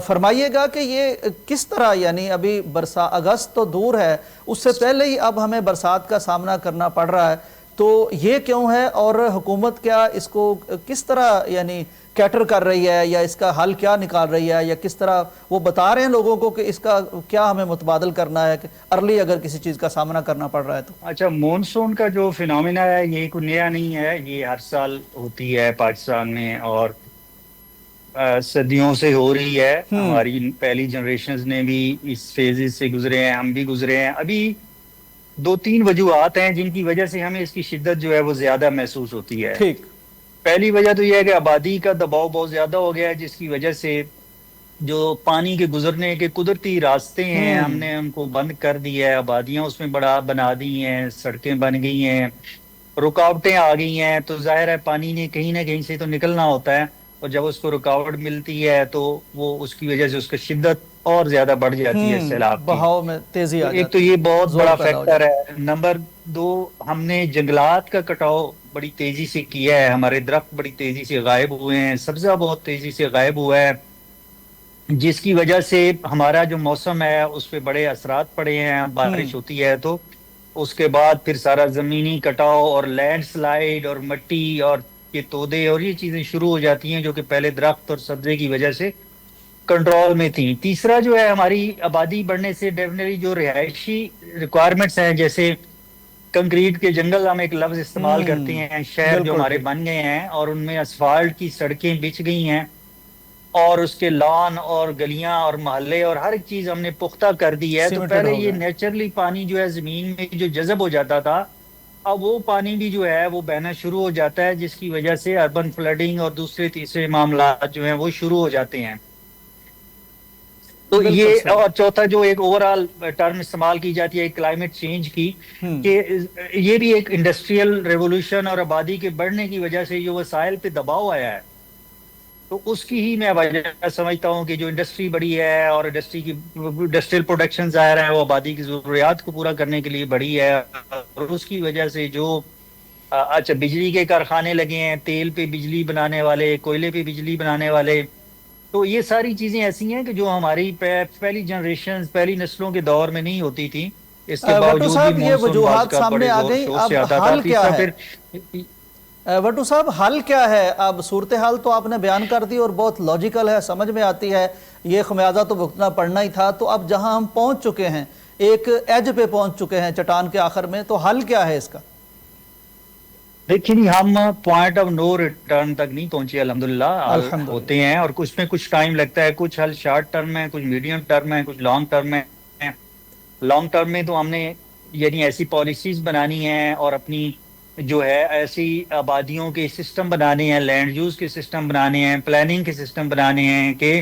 فرمائیے گا کہ یہ کس طرح، یعنی ابھی اگست تو دور ہے، اس سے پہلے ہی اب ہمیں برسات کا سامنا کرنا پڑ رہا ہے، تو یہ کیوں ہے؟ اور حکومت کیا اس کو کس طرح یعنی کیٹر کر رہی ہے، یا اس کا حل کیا نکال رہی ہے، یا کس طرح وہ بتا رہے ہیں لوگوں کو کہ اس کا کیا ہمیں متبادل کرنا ہے کہ ارلی اگر کسی چیز کا سامنا کرنا پڑ رہا ہے تو؟ اچھا، مونسون کا جو فینومینا ہے یہ کوئی نیا نہیں ہے، یہ ہر سال ہوتی ہے پاکستان میں، اور صدیوں سے ہو رہی ہے۔ ہماری پہلی جنریشنز نے بھی اس فیزز سے گزرے ہیں، ہم بھی گزرے ہیں۔ ابھی 2-3 وجوہات ہیں جن کی وجہ سے ہمیں اس کی شدت جو ہے وہ زیادہ محسوس ہوتی ہے۔ ٹھیک۔ پہلی وجہ تو یہ ہے کہ آبادی کا دباؤ بہت زیادہ ہو گیا ہے، جس کی وجہ سے جو پانی کے گزرنے کے قدرتی راستے ہیں ہم نے ان کو بند کر دیا ہے، آبادیاں اس میں بنا دی ہیں، سڑکیں بن گئی ہیں، رکاوٹیں آ گئی ہیں، تو ظاہر ہے پانی نے کہیں نہ کہیں سے تو نکلنا ہوتا ہے، اور جب اس کو رکاوٹ ملتی ہے تو وہ اس کی وجہ سے اس کی شدت اور زیادہ بڑھ جاتی ہے سیلاب کی، بہاؤ میں تیزی آ جاتی ہے۔ ایک تو یہ بہت بڑا فیکٹر ہے۔ نمبر 2، ہم نے جنگلات کا کٹاؤ بڑی تیزی سے کیا ہے، ہمارے درخت بڑی تیزی سے غائب ہوئے ہیں، سبزہ بہت تیزی سے غائب ہوا ہے، جس کی وجہ سے ہمارا جو موسم ہے اس پہ بڑے اثرات پڑے ہیں۔ بارش ہوتی ہے تو اس کے بعد پھر سارا زمینی کٹاؤ اور لینڈ سلائیڈ اور مٹی اور یہ تودے اور یہ چیزیں شروع ہو جاتی ہیں جو کہ پہلے درخت اور سبزے کی وجہ سے کنٹرول میں تھیں۔ تیسرا جو ہے، ہماری آبادی بڑھنے سے ڈیفینیٹلی جو رہائشی ریکوائرمنٹس ہیں، جیسے کنکریٹ کے جنگل ہم ایک لفظ استعمال کرتے ہیں، شہر جو ہمارے بن گئے ہیں اور ان میں اسفالٹ کی سڑکیں بچھ گئی ہیں، اور اس کے لان اور گلیاں اور محلے اور ہر ایک چیز ہم نے پختہ کر دی ہے۔ تو پہلے یہ نیچرلی پانی جو ہے زمین میں جو جذب ہو جاتا تھا، اب وہ پانی بھی جو ہے وہ بہنا شروع ہو جاتا ہے، جس کی وجہ سے اربن فلڈنگ اور دوسرے تیسرے معاملات جو ہیں وہ شروع ہو جاتے ہیں۔ تو بالکل یہ صحیح۔ اور چوتھا جو ایک اوور آل ٹرم استعمال کی جاتی ہے کلائمیٹ چینج کی، کہ یہ بھی ایک انڈسٹریل ریولوشن اور آبادی کے بڑھنے کی وجہ سے جو وسائل پہ دباؤ آیا ہے، تو اس کی ہی میں وجہ سمجھتا ہوں کہ جو انڈسٹری بڑی ہے اور انڈسٹریل پروڈکشن ظاہر ہے وہ آبادی کی ضروریات کو پورا کرنے کے لیے بڑی ہے، اور اس کی وجہ سے جو اچھا بجلی کے کارخانے لگے ہیں، تیل پہ بجلی بنانے والے، کوئلے پہ بجلی بنانے والے، تو یہ ساری چیزیں ایسی ہیں کہ جو ہماری پہلی جنریشن پہلی نسلوں کے دور میں نہیں ہوتی تھی، اس کے وٹو باوجود بھی صاحب یہ مونسون بعض وجوہات کا سامنے بڑے آ زور گئی، شور سے اب آتا تھا۔ حل کیا تیسرا ہے؟ پھر وٹو صاحب حل کیا ہے؟ اب صورتحال تو آپ نے بیان کر دی اور بہت لاجیکل ہے، سمجھ میں آتی ہے، یہ خمیازہ تو بھگتنا پڑنا ہی تھا، تو اب جہاں ہم پہنچ چکے ہیں، ایک ایج پہ پہنچ چکے ہیں چٹان کے آخر میں، تو حل کیا ہے اس کا؟ لیکن ہم پوائنٹ آف نو ریٹرن تک نہیں پہنچے، الحمدللہ حل الحمدللہ۔ ہوتے ہیں، اور کچھ میں کچھ ٹائم لگتا ہے، کچھ حل شارٹ ٹرم میں، کچھ میڈیم ٹرم میں، کچھ لانگ ٹرم میں۔ لانگ ٹرم میں تو ہم نے یعنی ایسی پالیسیز بنانی ہیں اور اپنی جو ہے ایسی آبادیوں کے سسٹم بنانے ہیں، لینڈ یوز کے سسٹم بنانے ہیں، پلاننگ کے سسٹم بنانے ہیں کہ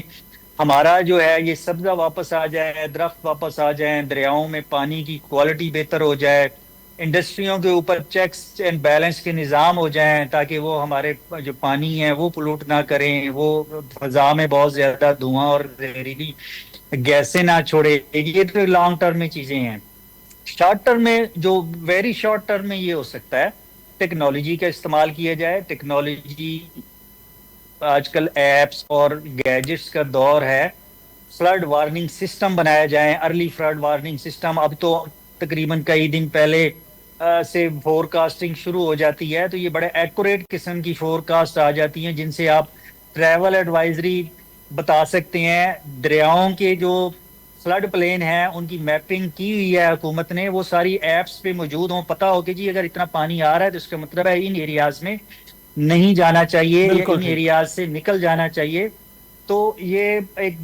ہمارا جو ہے یہ سبزہ واپس آ جائے، درخت واپس آ جائیں، دریاؤں میں پانی کی کوالٹی بہتر ہو جائے، انڈسٹریوں کے اوپر چیکس اینڈ بیلنس کے نظام ہو جائیں تاکہ وہ ہمارے جو پانی ہے وہ پولوٹ نہ کریں، وہ فضا میں بہت زیادہ دھواں اور زہریلی گیسیں نہ چھوڑے۔ یہ تو لانگ ٹرم میں چیزیں ہیں۔ شارٹ ٹرم میں جو ویری شارٹ ٹرم میں یہ ہو سکتا ہے ٹیکنالوجی کا استعمال کیا جائے۔ ٹیکنالوجی آج کل ایپس اور گیجٹس کا دور ہے، فلڈ وارننگ سسٹم بنایا جائیں، ارلی فلڈ وارننگ سسٹم۔ اب تو تقریباً کئی دن پہلے سے فور کاسٹنگ شروع ہو جاتی ہے، تو یہ بڑے ایکوریٹ قسم کی فور کاسٹ آ جاتی ہیں جن سے آپ ٹریول ایڈوائزری بتا سکتے ہیں۔ دریاؤں کے جو فلڈ پلین ہیں ان کی میپنگ کی ہوئی ہے حکومت نے، وہ ساری ایپس پہ موجود ہوں، پتہ ہو کہ جی اگر اتنا پانی آ رہا ہے تو اس کا مطلب ہے ان ایریاز میں نہیں جانا چاہیے یا بالکل ان ٹھیک۔ ایریاز سے نکل جانا چاہیے۔ تو یہ ایک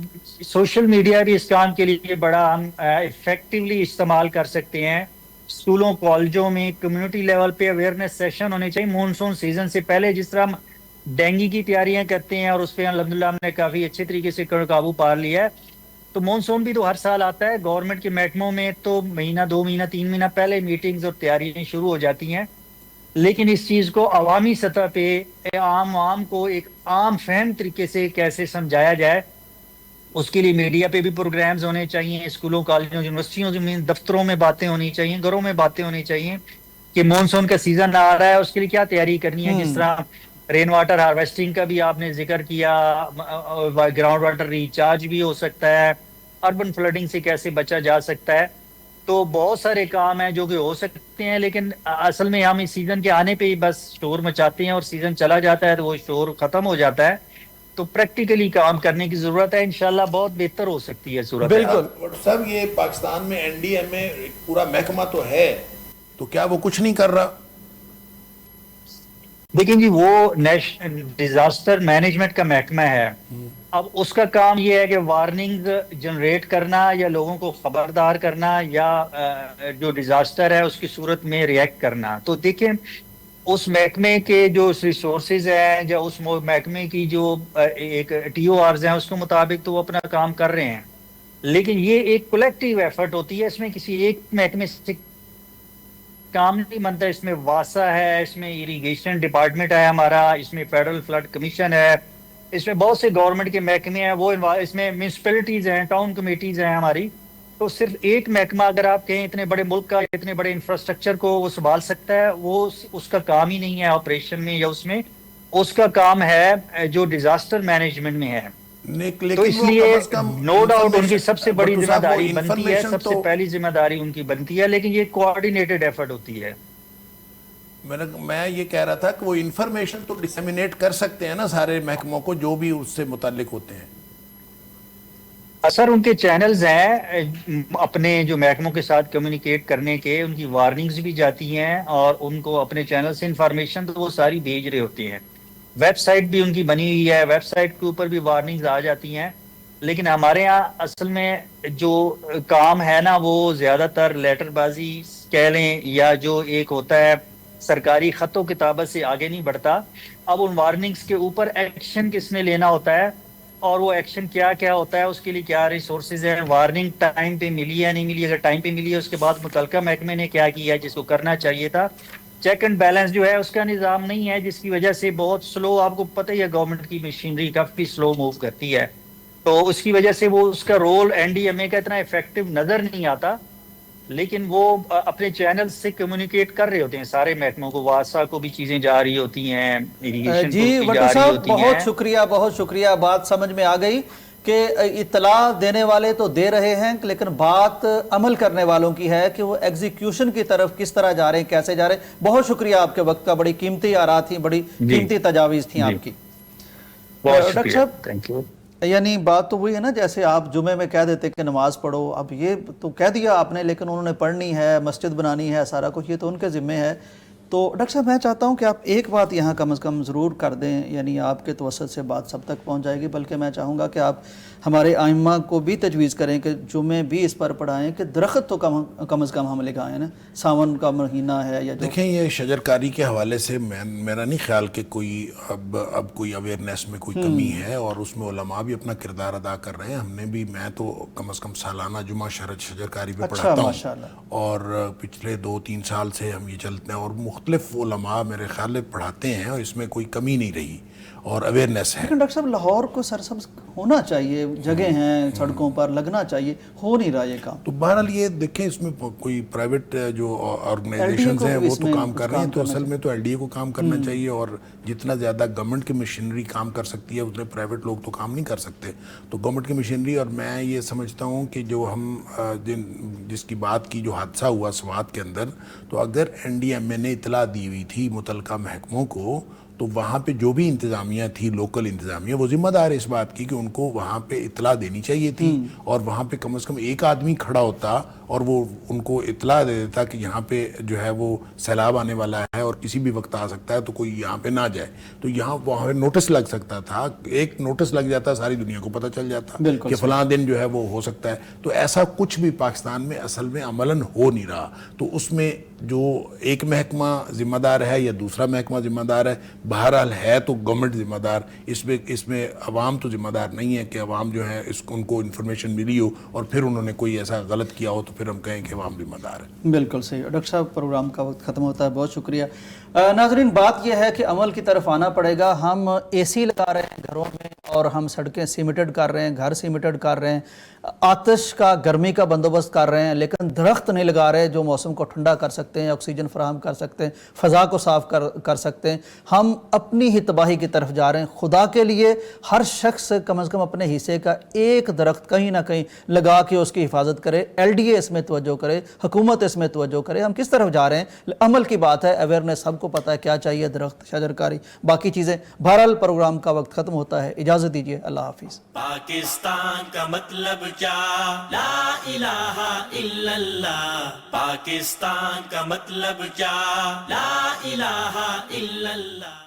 سوشل میڈیا بھی اس کام کے لیے بڑا ہم افیکٹولی استعمال کر سکتے ہیں۔ اسکولوں کالجوں میں کمیونٹی لیول پہ اویئرنیس سیشن ہونے چاہیے مونسون سیزن سے پہلے، جس طرح ہم ڈینگی کی تیاریاں کرتے ہیں اور اس پہ الحمدللہ ہم نے کافی اچھے طریقے سے قابو پا لیا ہے۔ تو مونسون بھی تو ہر سال آتا ہے، گورنمنٹ کے محکموں میں تو مہینہ 2 مہینہ 3 مہینہ پہلے میٹنگز اور تیاریاں شروع ہو جاتی ہیں، لیکن اس چیز کو عوامی سطح پہ عام کو ایک عام فہم طریقے سے کیسے سمجھایا جائے، اس کے لیے میڈیا پہ بھی پروگرامز ہونے چاہیے، اسکولوں کالجوں یونیورسٹیوں میں دفتروں میں باتیں ہونی چاہیے، گھروں میں باتیں ہونی چاہیے کہ مونسون کا سیزن آ رہا ہے، اس کے لیے کیا تیاری کرنی ہے۔ جس طرح رین واٹر ہارویسٹنگ کا بھی آپ نے ذکر کیا، گراؤنڈ واٹر ریچارج بھی ہو سکتا ہے، اربن فلڈنگ سے کیسے بچا جا سکتا ہے۔ تو بہت سارے کام ہیں جو کہ ہو سکتے ہیں، لیکن اصل میں ہم اس سیزن کے آنے پہ ہی بس شور مچاتے ہیں اور سیزن چلا جاتا ہے تو وہ شور ختم ہو جاتا ہے۔ تو پریکٹیکلی کام کرنے کی ضرورت ہے، انشاءاللہ بہت بہتر ہو سکتی ہے صورت۔ بالکل۔ صاحب یہ پاکستان میں این ڈی ایم میں ایک پورا محکمہ تو ہے، تو کیا وہ کچھ نہیں کر رہا؟ دیکھیں جی وہ ڈیزاسٹر مینجمنٹ کا محکمہ ہے، اب اس کا کام یہ ہے کہ وارننگ جنریٹ کرنا یا لوگوں کو خبردار کرنا یا جو ڈیزاسٹر ہے اس کی صورت میں ریئیکٹ کرنا۔ تو دیکھیں اس محکمے کے جو ریسورسز ہیں یا اس محکمے کی جو ایک ٹی او آرز ہیں اس کے مطابق تو وہ اپنا کام کر رہے ہیں، لیکن یہ ایک کولیکٹیو ایفرٹ ہوتی ہے، اس میں کسی ایک محکمے سے کام نہیں بنتا۔ اس میں واسا ہے، اس میں اریگیشن ڈپارٹمنٹ ہے ہمارا، اس میں فیڈرل فلڈ کمیشن ہے، اس میں بہت سے گورنمنٹ کے محکمے ہیں، وہ اس میں میونسپلٹیز ہیں، ٹاؤن کمیٹیز ہیں ہماری۔ تو صرف ایک محکمہ اگر آپ کہیں اتنے بڑے ملک کا اتنے بڑے انفراسٹرکچر کو وہ سنبھال سکتا ہے، وہ اس کا کام ہی نہیں ہے آپریشن میں یا اس میں، اس کا کام ہے جو ڈیزاسٹر مینجمنٹ میں ہے۔ تو اس لیے نو ڈاؤٹ ان کی سب سے بڑی ذمہ داری بنتی ہے، سب سے پہلی ذمہ داری ان کی بنتی ہے، لیکن یہ کوآرڈینیٹڈ ایفرٹ ہوتی ہے۔ میں یہ کہہ رہا تھا کہ وہ انفارمیشن تو ڈسیمینیٹ کر سکتے ہیں نا سارے محکموں کو جو بھی اس سے متعلق ہوتے ہیں۔ سر ان کے چینلز ہیں اپنے جو محکموں کے ساتھ کمیونیکیٹ کرنے کے، ان کی وارننگز بھی جاتی ہیں اور ان کو اپنے چینل سے انفارمیشن تو وہ ساری بھیج رہے ہوتے ہیں۔ ویب سائٹ بھی ان کی بنی ہوئی ہے، ویب سائٹ کے اوپر بھی وارننگز آ جاتی ہیں، لیکن ہمارے ہاں اصل میں جو کام ہے نا وہ زیادہ تر لیٹر بازی کہہ لیں یا جو ایک ہوتا ہے سرکاری خط و کتابت سے آگے نہیں بڑھتا۔ اب ان وارننگز کے اوپر ایکشن کس نے لینا ہوتا ہے، اور وہ ایکشن کیا ہوتا ہے، اس کے لیے کیا ریسورسز ہیں، وارننگ ٹائم پہ ملی یا نہیں ملی، اگر ٹائم پہ ملی ہے اس کے بعد متعلقہ محکمے نے کیا کیا جس کو کرنا چاہیے تھا. چیک اینڈ بیلنس جو ہے اس کا نظام نہیں ہے، جس کی وجہ سے بہت سلو، آپ کو پتہ ہی ہے گورنمنٹ کی مشینری کافی سلو موو کرتی ہے، تو اس کی وجہ سے وہ اس کا رول این ڈی ایم اے کا اتنا افیکٹو نظر نہیں آتا. لیکن وہ اپنے چینل سے کمیونیکیٹ کر رہے ہوتے ہیں سارے محکموں کو، واسا کو بھی چیزیں جا رہی ہوتی ہیں، اریگیشن جی کو بھی وٹو جا رہی صاحب ہوتی ہیں. بہت شکریہ، بہت شکریہ. بات سمجھ میں آ گئی کہ اطلاع دینے والے تو دے رہے ہیں، لیکن بات عمل کرنے والوں کی ہے کہ وہ ایگزیکیوشن کی طرف کس طرح جا رہے ہیں، کیسے جا رہے ہیں. بہت شکریہ آپ کے وقت کا، بڑی قیمتی آراء تھیں، بڑی قیمتی تجاویز تھیں آپ کی. بہت ڈاکٹر شکریہ، صاحب تھینک یو. یعنی بات تو وہی ہے نا، جیسے آپ جمعے میں کہہ دیتے کہ نماز پڑھو، اب یہ تو کہہ دیا آپ نے، لیکن انہوں نے پڑھنی ہے، مسجد بنانی ہے، سارا کچھ یہ تو ان کے ذمے ہے. تو ڈاکٹر صاحب میں چاہتا ہوں کہ آپ ایک بات یہاں کم از کم ضرور کر دیں، یعنی آپ کے توسط سے بات سب تک پہنچ جائے گی، بلکہ میں چاہوں گا کہ آپ ہمارے ائمہ کو بھی تجویز کریں کہ جمعے بھی اس پر پڑھائیں کہ درخت تو کم از کم ہم لگائیں نا. ساون کا مہینہ ہے یا جو دیکھیں یہ شجرکاری کے حوالے سے میرا نہیں خیال کہ کوئی اب کوئی اویئرنیس میں کوئی کمی ہے، اور اس میں علماء بھی اپنا کردار ادا کر رہے ہیں. ہم نے بھی، میں تو کم از کم سالانہ جمعہ شجرکاری پہ پڑھاتا ہوں، ماشاءاللہ. اور پچھلے 2-3 سال سے ہم یہ چلتے ہیں، اور مختلف علماء میرے خیال میں پڑھاتے ہیں، اور اس میں کوئی کمی نہیں رہی اور اویئرنیس ہے. لیکن ڈاکٹر صاحب لاہور کو سرسبز ہونا چاہیے، جگہ ہیں سڑکوں پر، لگنا چاہیے، ہو نہیں رہا یہ کام. تو بہرحال یہ دیکھیں اس میں کوئی پرائیویٹ جو آرگنائزیشنز ہیں وہ تو کام کر رہے ہیں، تو اصل میں تو ایل ڈی اے کو کام کرنا چاہیے، اور جتنا زیادہ گورنمنٹ کی مشینری کام کر سکتی ہے اتنے پرائیویٹ لوگ تو کام نہیں کر سکتے. تو گورنمنٹ کی مشینری، اور میں یہ سمجھتا ہوں کہ جو ہم جس کی بات کی، جو حادثہ ہوا سوات کے اندر، تو اگر این ڈی ایم اے نے اطلاع دی ہوئی تھی متعلقہ محکموں کو، تو وہاں پہ جو بھی انتظامیہ تھی، لوکل انتظامیہ، وہ ذمہ دار ہے اس بات کی کہ ان کو وہاں پہ اطلاع دینی چاہیے تھی، اور وہاں پہ کم از کم ایک آدمی کھڑا ہوتا اور وہ ان کو اطلاع دے دیتا کہ یہاں پہ جو ہے وہ سیلاب آنے والا ہے اور کسی بھی وقت آ سکتا ہے، تو کوئی یہاں پہ نہ جائے. تو یہاں وہاں پہ نوٹس لگ سکتا تھا، ایک نوٹس لگ جاتا، ساری دنیا کو پتہ چل جاتا کہ فلاں دن جو ہے وہ ہو سکتا ہے. تو ایسا کچھ بھی پاکستان میں اصل میں عملاً ہو نہیں رہا. تو اس میں جو ایک محکمہ ذمہ دار ہے یا دوسرا محکمہ ذمہ دار ہے، بہرحال ہے تو گورنمنٹ ذمہ دار. اس میں عوام تو ذمہ دار نہیں ہے کہ عوام جو ہے ان کو انفارمیشن ملی ہو اور پھر انہوں نے کوئی ایسا غلط کیا ہو تو پھر ہم کہیں کہ عوام ذمہ دار ہے. بالکل صحیح. ڈاکٹر صاحب پروگرام کا وقت ختم ہوتا ہے، بہت شکریہ. ناظرین بات یہ ہے کہ عمل کی طرف آنا پڑے گا. ہم اے سی لگا رہے ہیں گھروں میں، اور ہم سڑکیں سیمیٹڈ کر رہے ہیں، گھر سیمیٹڈ کر رہے ہیں، آتش کا، گرمی کا بندوبست کر رہے ہیں، لیکن درخت نہیں لگا رہے جو موسم کو ٹھنڈا کر سکتے ہیں، آکسیجن فراہم کر سکتے ہیں، فضا کو صاف کر سکتے ہیں. ہم اپنی ہی تباہی کی طرف جا رہے ہیں. خدا کے لیے ہر شخص کم از کم اپنے حصے کا ایک درخت کہیں نہ کہیں لگا کے اس کی حفاظت کرے. ایل ڈی اے اس میں توجہ کرے، حکومت اس میں توجہ کرے. ہم کس طرف جا رہے ہیں، عمل کی بات ہے، اویئرنیس سب کو پتہ ہے کیا چاہیے، درخت، شجرکاری، باقی چیزیں. بہرحال پروگرام کا وقت ختم ہوتا ہے، اجازت دیجیے، اللہ حافظ. پاکستان کا مطلب کیا؟ لا الہ الا اللہ. پاکستان کا مطلب کیا؟ لا الہ الا اللہ.